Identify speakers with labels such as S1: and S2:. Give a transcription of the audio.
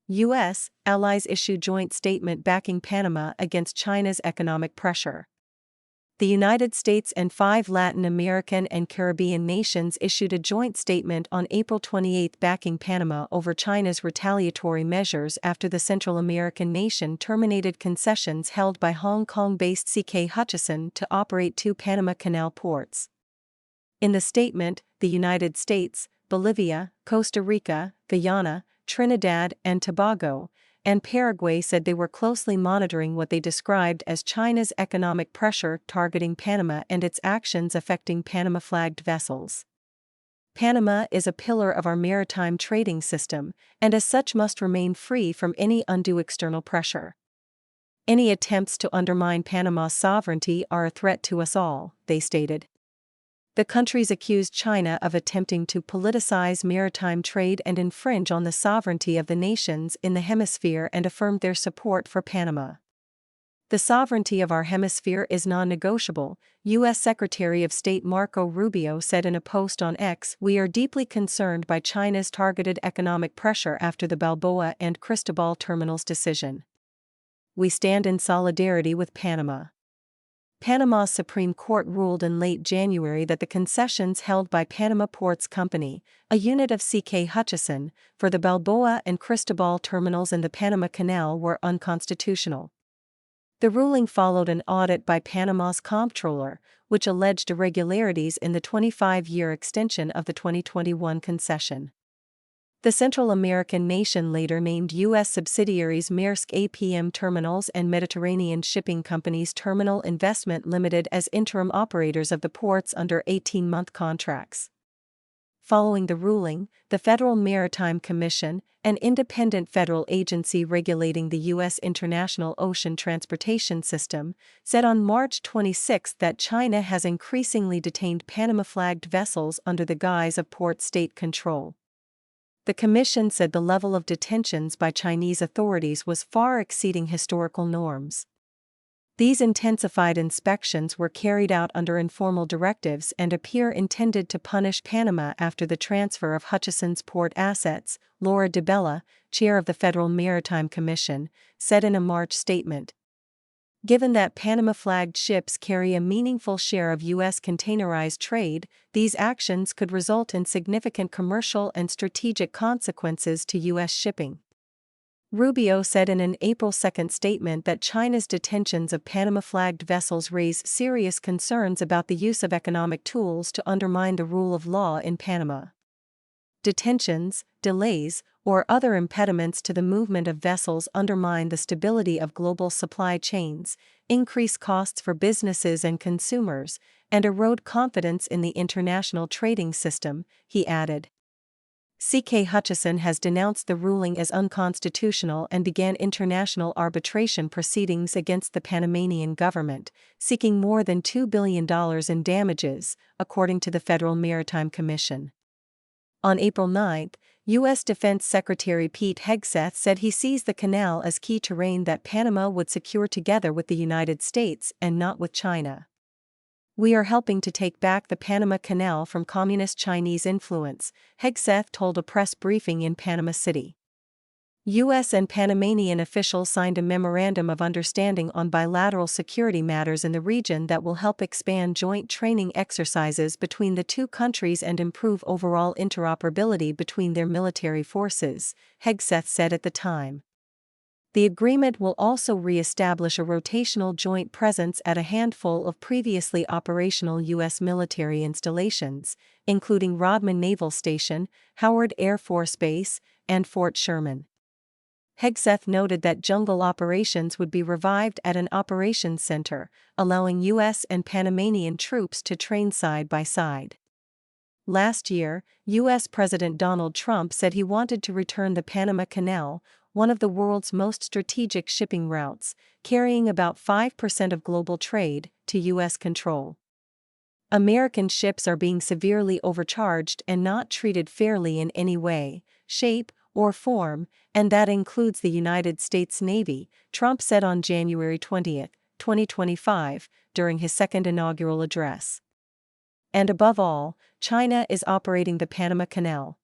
S1: U.S. allies issue joint statement backing Panama against China's economic pressure. The United States and 5 Latin American and Caribbean nations issued a joint statement on April 28 backing Panama over China's retaliatory measures after the Central American nation terminated concessions held by Hong Kong-based CK Hutchison to operate 2 Panama Canal ports. In the statement, the United States, Bolivia, Costa Rica, Guyana, Trinidad and Tobago, and Paraguay said they were closely monitoring what they described as China's economic pressure targeting Panama and its actions affecting Panama-flagged vessels. Panama is a pillar of our maritime trading system, and as such must remain free from any undue external pressure. Any attempts to undermine Panama's sovereignty are a threat to us all, they stated. The countries accused China of attempting to politicize maritime trade and infringe on the sovereignty of the nations in the hemisphere and affirmed their support for Panama. The sovereignty of our hemisphere is non-negotiable, U.S. Secretary of State Marco Rubio said in a post on X. We are deeply concerned by China's targeted economic pressure after the Balboa and Cristobal terminals decision. We stand in solidarity with Panama. Panama's Supreme Court ruled in late January that the concessions held by Panama Ports Company, a unit of CK Hutchison, for the Balboa and Cristobal terminals in the Panama Canal were unconstitutional. The ruling followed an audit by Panama's comptroller, which alleged irregularities in the 25-year extension of the 2021 concession. The Central American nation later named U.S. subsidiaries Maersk APM Terminals and Mediterranean Shipping Company's Terminal Investment Limited as interim operators of the ports under 18-month contracts. Following the ruling, the Federal Maritime Commission, an independent federal agency regulating the U.S. international ocean transportation system, said on March 26 that China has increasingly detained Panama-flagged vessels under the guise of port state control. The Commission said the level of detentions by Chinese authorities was far exceeding historical norms. These intensified inspections were carried out under informal directives and appear intended to punish Panama after the transfer of Hutchison's port assets, Laura DeBella, chair of the Federal Maritime Commission, said in a March statement. Given that Panama-flagged ships carry a meaningful share of U.S. containerized trade, these actions could result in significant commercial and strategic consequences to U.S. shipping. Rubio said in an April 2 statement that China's detentions of Panama-flagged vessels raise serious concerns about the use of economic tools to undermine the rule of law in Panama. Detentions, delays, or other impediments to the movement of vessels undermine the stability of global supply chains, increase costs for businesses and consumers, and erode confidence in the international trading system, he added. CK Hutchison has denounced the ruling as unconstitutional and began international arbitration proceedings against the Panamanian government, seeking more than $2 billion in damages, according to the Federal Maritime Commission. On April 9, U.S. Defense Secretary Pete Hegseth said he sees the canal as key terrain that Panama would secure together with the United States and not with China. We are helping to take back the Panama Canal from communist Chinese influence, Hegseth told a press briefing in Panama City. U.S. and Panamanian officials signed a memorandum of understanding on bilateral security matters in the region that will help expand joint training exercises between the two countries and improve overall interoperability between their military forces, Hegseth said at the time. The agreement will also re-establish a rotational joint presence at a handful of previously operational U.S. military installations, including Rodman Naval Station, Howard Air Force Base, and Fort Sherman. Hegseth noted that jungle operations would be revived at an operations center, allowing U.S. and Panamanian troops to train side by side. Last year, U.S. President Donald Trump said he wanted to return the Panama Canal, one of the world's most strategic shipping routes, carrying about 5% of global trade, to U.S. control. American ships are being severely overcharged and not treated fairly in any way, shape, or form, and that includes the United States Navy, Trump said on January 20, 2025, during his second inaugural address. And above all, China is operating the Panama Canal.